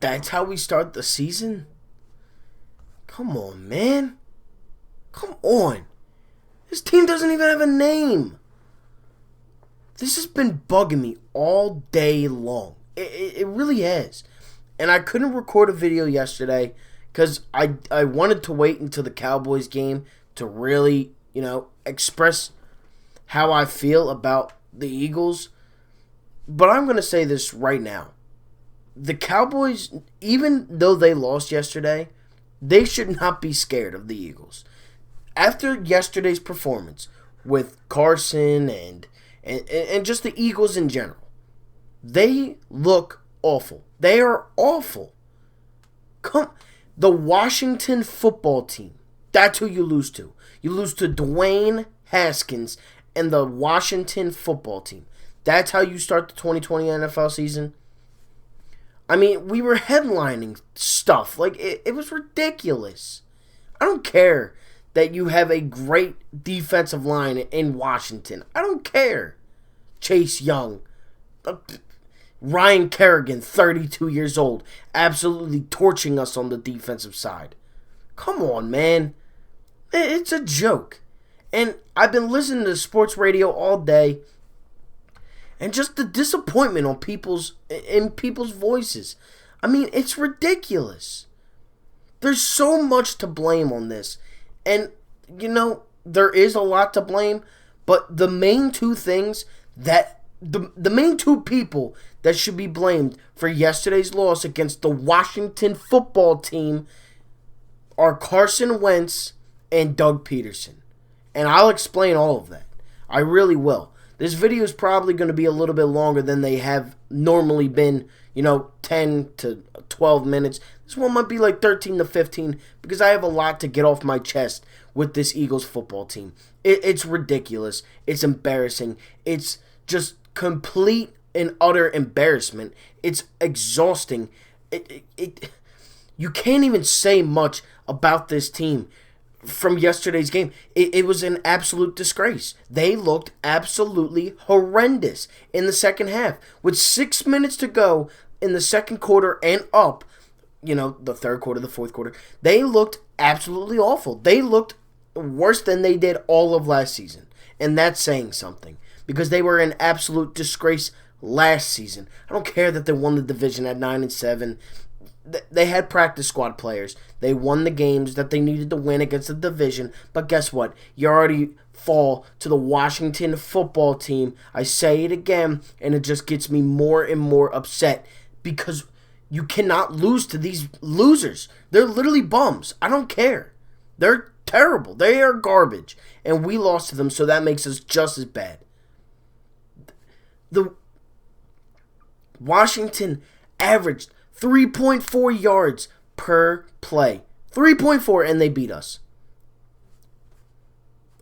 That's how we start the season? Come on, man. Come on. This team doesn't even have a name. This has been bugging me all day long. It really has. And I couldn't record a video yesterday because I wanted to wait until the Cowboys game to really, express how I feel about the Eagles. But I'm going to say this right now. The Cowboys, even though they lost yesterday, they should not be scared of the Eagles. After yesterday's performance with Carson and just the Eagles in general, they look awful. They are awful. The Washington football team, that's who you lose to. You lose to Dwayne Haskins and the Washington football team. That's how you start the 2020 NFL season. I mean, we were headlining stuff. Like, it was ridiculous. I don't care that you have a great defensive line in Washington. I don't care. Chase Young. Ryan Kerrigan, 32 years old, absolutely torching us on the defensive side. Come on, man. It's a joke. And I've been listening to sports radio all day, and just the disappointment on people's voices. I mean, it's ridiculous. There's so much to blame on this. And, there is a lot to blame, but the main two things that the main two people that should be blamed for yesterday's loss against the Washington football team are Carson Wentz and Doug Pederson. And I'll explain all of that. I really will. This video is probably going to be a little bit longer than they have normally been, 10 to 12 minutes. This one might be like 13 to 15 because I have a lot to get off my chest with this Eagles football team. It's ridiculous. It's embarrassing. It's just complete and utter embarrassment. It's exhausting. You can't even say much about this team from yesterday's game. It was an absolute disgrace. They looked absolutely horrendous in the second half. With 6 minutes to go in the second quarter and up, the third quarter, the fourth quarter, they looked absolutely awful. They looked worse than they did all of last season. And that's saying something, because they were an absolute disgrace last season. I don't care that they won the division at 9-7. They had practice squad players. They won the games that they needed to win against the division. But guess what? You already fall to the Washington football team. I say it again, and it just gets me more and more upset because you cannot lose to these losers. They're literally bums. I don't care. They're terrible. They are garbage. And we lost to them, so that makes us just as bad. The Washington averaged 3.4 yards per play. 3.4, and they beat us.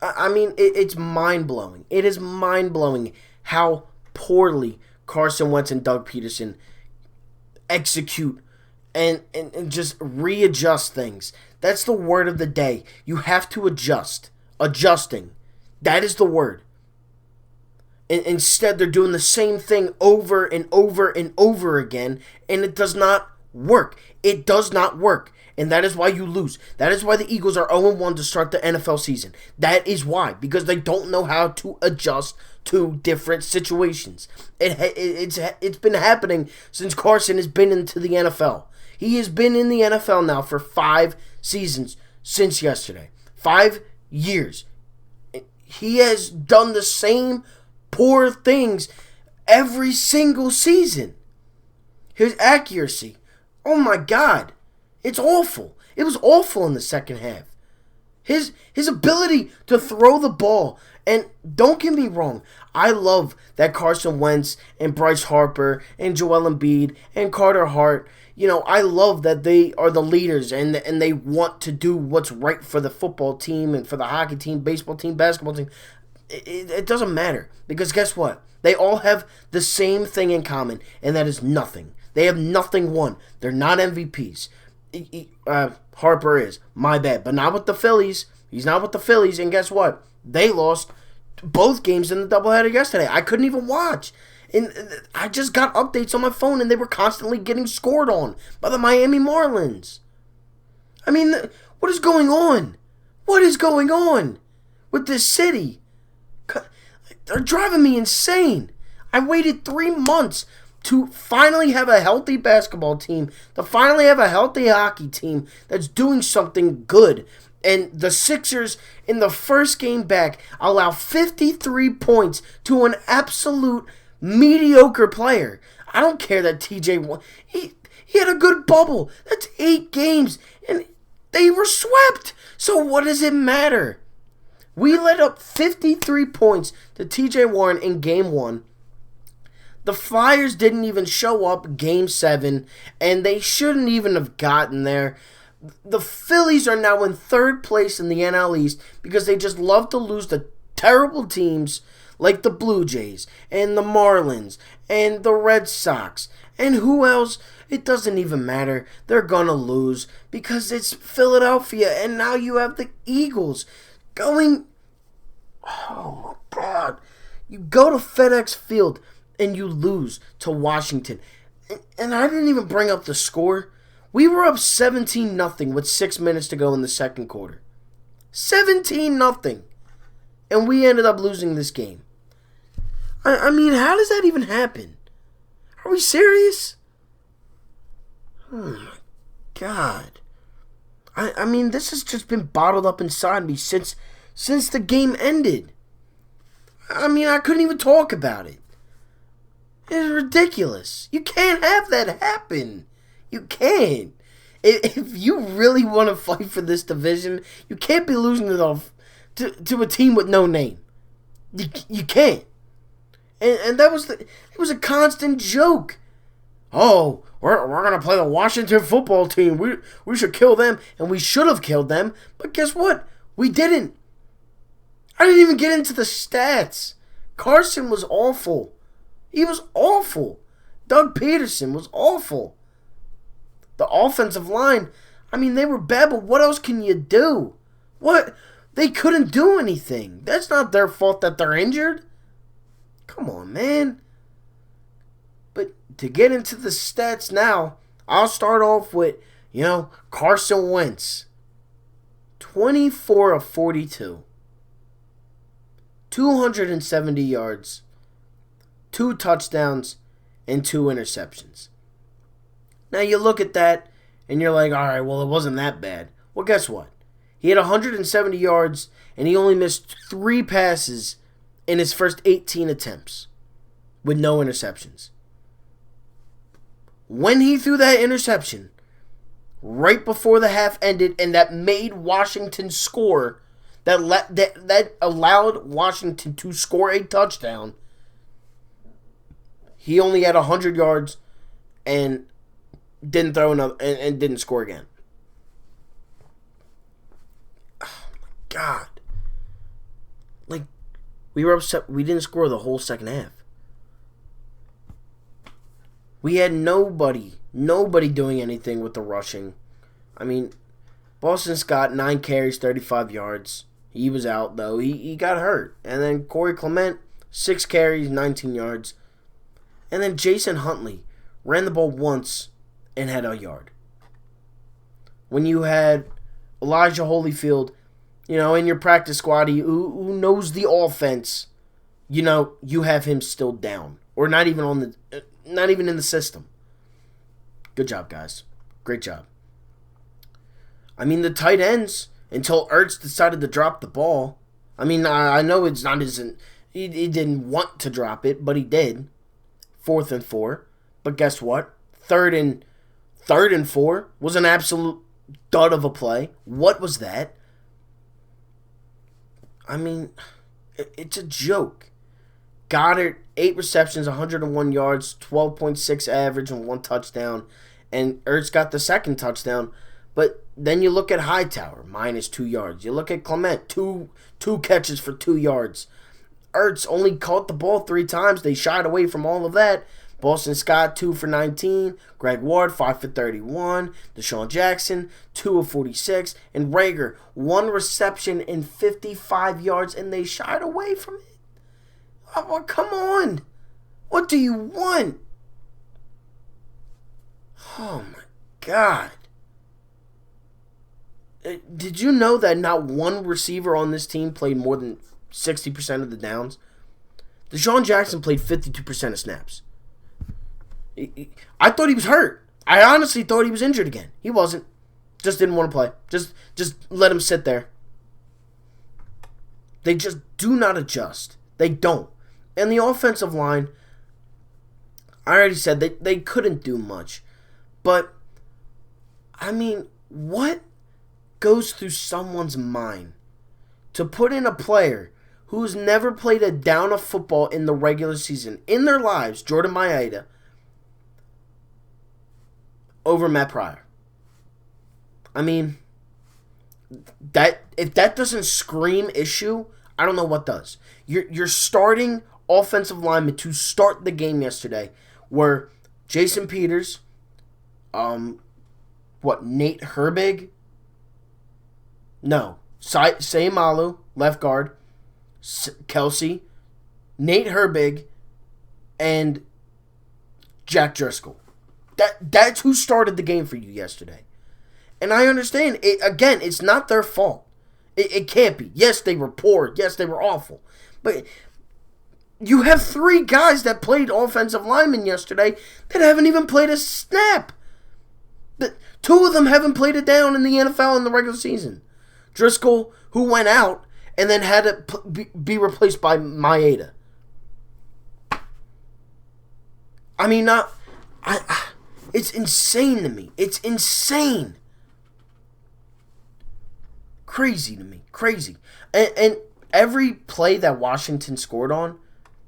I mean, it's mind-blowing. It is mind-blowing how poorly Carson Wentz and Doug Pederson execute and just readjust things. That's the word of the day. You have to adjust. Adjusting. That is the word. Instead, they're doing the same thing over and over and over again, and it does not work. It does not work, and that is why you lose. That is why the Eagles are 0-1 to start the NFL season. That is why, because they don't know how to adjust to different situations. It's been happening since Carson has been into the NFL. He has been in the NFL now for 5 seasons since yesterday. 5 years. He has done the same poor things every single season. His accuracy, oh my God, it's awful. It was awful in the second half. His ability to throw the ball, and don't get me wrong, I love that Carson Wentz and Bryce Harper and Joel Embiid and Carter Hart, I love that they are the leaders and they want to do what's right for the football team and for the hockey team, baseball team, basketball team. It doesn't matter, because guess what? They all have the same thing in common, and that is nothing. They have nothing won. They're not MVPs. Harper is, my bad, but not with the Phillies. He's not with the Phillies, and guess what? They lost both games in the doubleheader yesterday. I couldn't even watch. And I just got updates on my phone, and they were constantly getting scored on by the Miami Marlins. I mean, what is going on? What is going on with this city? They're driving me insane. I waited 3 months to finally have a healthy basketball team, to finally have a healthy hockey team that's doing something good. And the Sixers, in the first game back, allow 53 points to an absolute mediocre player. I don't care that TJ won. He had a good bubble. That's 8 games, and they were swept. So what does it matter? We let up 53 points to TJ Warren in Game 1. The Flyers didn't even show up Game 7, and they shouldn't even have gotten there. The Phillies are now in 3rd place in the NL East because they just love to lose to terrible teams like the Blue Jays and the Marlins and the Red Sox. And who else? It doesn't even matter. They're going to lose because it's Philadelphia, and now you have the Eagles going... Oh, my God. You go to FedEx Field and you lose to Washington. And I didn't even bring up the score. We were up 17-0 with 6 minutes to go in the second quarter. 17-0. And we ended up losing this game. I mean, how does that even happen? Are we serious? Oh, my God. I mean, this has just been bottled up inside me since the game ended. I mean, I couldn't even talk about it. It's ridiculous. You can't have that happen. You can't. If you really want to fight for this division, you can't be losing it off to a team with no name. You can't. And that was it was a constant joke. Oh, we're gonna play the Washington football team. We should kill them, and we should have killed them. But guess what? We didn't. I didn't even get into the stats. Carson was awful. He was awful. Doug Pederson was awful. The offensive line, I mean, they were bad, but what else can you do? What? They couldn't do anything. That's not their fault that they're injured. Come on, man. But to get into the stats now, I'll start off with, Carson Wentz. 24 of 42. 270 yards. 2 touchdowns, and 2 interceptions. Now you look at that, and you're like, all right, well, it wasn't that bad. Well, guess what? He had 170 yards, and he only missed 3 passes in his first 18 attempts with no interceptions. When he threw that interception, right before the half ended, and that made Washington score, that allowed Washington to score a touchdown, he only had 100 yards and didn't throw another and didn't score again. Oh my God. Like, we were upset we didn't score the whole second half. We had nobody doing anything with the rushing. I mean, Boston Scott, 9 carries, 35 yards. He was out, though. He got hurt. And then Corey Clement, 6 carries, 19 yards. And then Jason Huntley ran the ball once and had a yard. When you had Elijah Holyfield, in your practice squad, who knows the offense, you have him still down. Or not even in the system. Good job, guys. Great job. I mean, the tight ends, until Ertz decided to drop the ball. I mean, I know it's not he didn't want to drop it, but he did. 4th and 4. But guess what? Third and 4 was an absolute dud of a play. What was that? I mean, it's a joke. Goddard, 8 receptions, 101 yards, 12.6 average and 1 touchdown. And Ertz got the second touchdown. But then you look at Hightower, -2 yards. You look at Clement, two catches for 2 yards. Ertz only caught the ball 3 times. They shied away from all of that. Boston Scott, 2 for 19. Greg Ward, 5 for 31. Deshaun Jackson, 2 of 46. And Rager, 1 reception and 55 yards, and they shied away from it. Oh, come on. What do you want? Oh my God. Did you know that not one receiver on this team played more than 60% of the downs? Deshaun Jackson played 52% of snaps. I thought he was hurt. I honestly thought he was injured again. He wasn't. Just didn't want to play. Just let him sit there. They just do not adjust. They don't. And the offensive line, I already said they couldn't do much. But, I mean, what goes through someone's mind to put in a player who's never played a down of football in the regular season in their lives, Jordan Maeda, over Matt Pryor? I mean, that if that doesn't scream issue, I don't know what does. You're starting offensive linemen to start the game yesterday were Jason Peters, Nate Herbig? No. Sayamalu, left guard, Kelsey, Nate Herbig, and Jack Driscoll. That's who started the game for you yesterday. And I understand, again, it's not their fault. It can't be. Yes, they were poor. Yes, they were awful. But you have 3 guys that played offensive linemen yesterday that haven't even played a snap. 2 of them haven't played it down in the NFL in the regular season. Driscoll, who went out and then had to be replaced by Maeda. I mean, it's insane to me. It's insane. Crazy to me. Crazy. And every play that Washington scored on,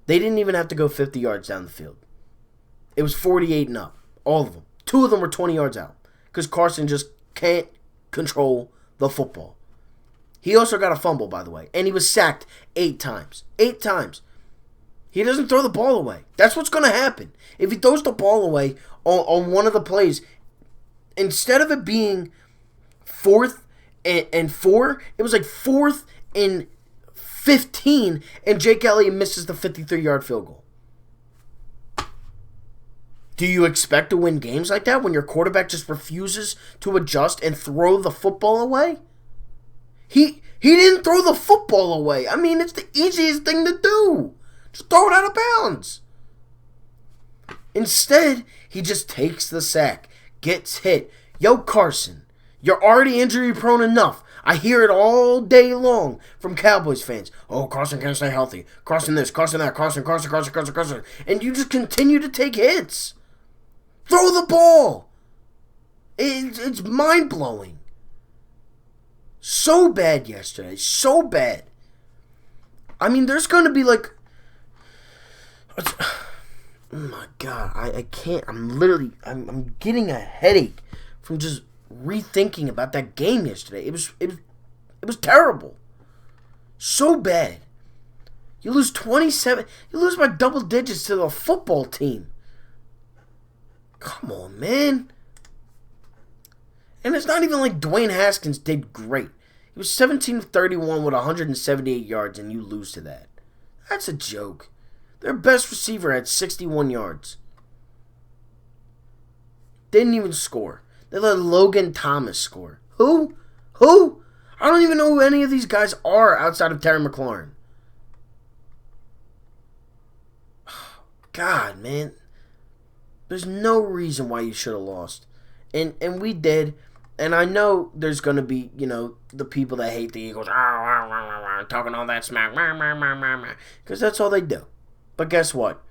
they didn't even have to go 50 yards down the field. It was 48 and up. All of them. 2 of them were 20 yards out. Because Carson just can't control the football. He also got a fumble, by the way. And he was sacked 8 times. 8 times. He doesn't throw the ball away. That's what's going to happen. If he throws the ball away on one of the plays, instead of it being 4th and 4, it was like 4th and 15, and Jake Elliott misses the 53-yard field goal. Do you expect to win games like that when your quarterback just refuses to adjust and throw the football away? He didn't throw the football away. I mean, it's the easiest thing to do. Just throw it out of bounds. Instead, he just takes the sack, gets hit. Yo, Carson, you're already injury prone enough. I hear it all day long from Cowboys fans. Oh, Carson can't stay healthy. Carson this, Carson that, Carson. And you just continue to take hits. Throw the ball. It's mind-blowing. So bad yesterday. So bad. I mean, there's going to be like... Oh my God. I can't. I'm getting a headache from just rethinking about that game yesterday. It was terrible. So bad. You lose 27. You lose by double digits to the football team. Come on, man. And it's not even like Dwayne Haskins did great. He was 17 of 31 with 178 yards, and you lose to that. That's a joke. Their best receiver had 61 yards. Didn't even score. They let Logan Thomas score. Who? I don't even know who any of these guys are outside of Terry McLaurin. God, man. There's no reason why you should have lost. And we did. And I know there's going to be, the people that hate the Eagles. Talking all that smack. Because that's all they do. But guess what?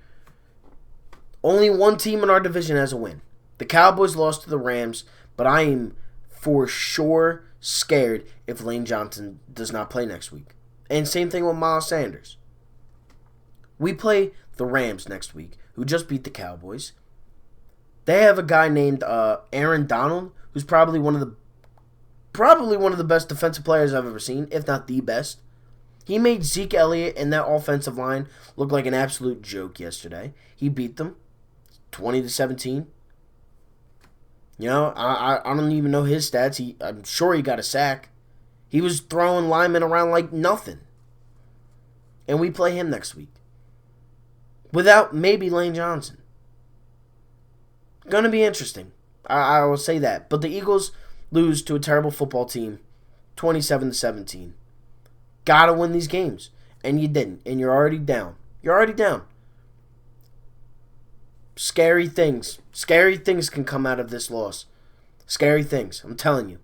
Only one team in our division has a win. The Cowboys lost to the Rams. But I am for sure scared if Lane Johnson does not play next week. And same thing with Miles Sanders. We play the Rams next week, who just beat the Cowboys. They have a guy named Aaron Donald, who's probably one of the best defensive players I've ever seen, if not the best. He made Zeke Elliott and that offensive line look like an absolute joke yesterday. He beat them 20-17. I don't even know his stats. I'm sure he got a sack. He was throwing linemen around like nothing. And we play him next week. without maybe Lane Johnson. Going to be interesting. I will say that. But the Eagles lose to a terrible football team, 27-17. Gotta win these games. And you didn't. And you're already down. You're already down. Scary things. Scary things can come out of this loss. Scary things. I'm telling you.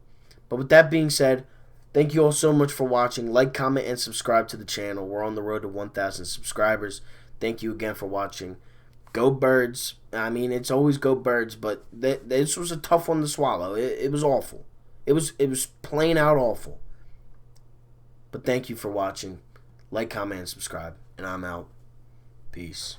But with that being said, thank you all so much for watching. Like, comment, and subscribe to the channel. We're on the road to 1,000 subscribers. Thank you again for watching. Go Birds. I mean, it's always go Birds, but this was a tough one to swallow. It was awful. It was plain out awful. But thank you for watching. Like, comment, and subscribe. And I'm out. Peace.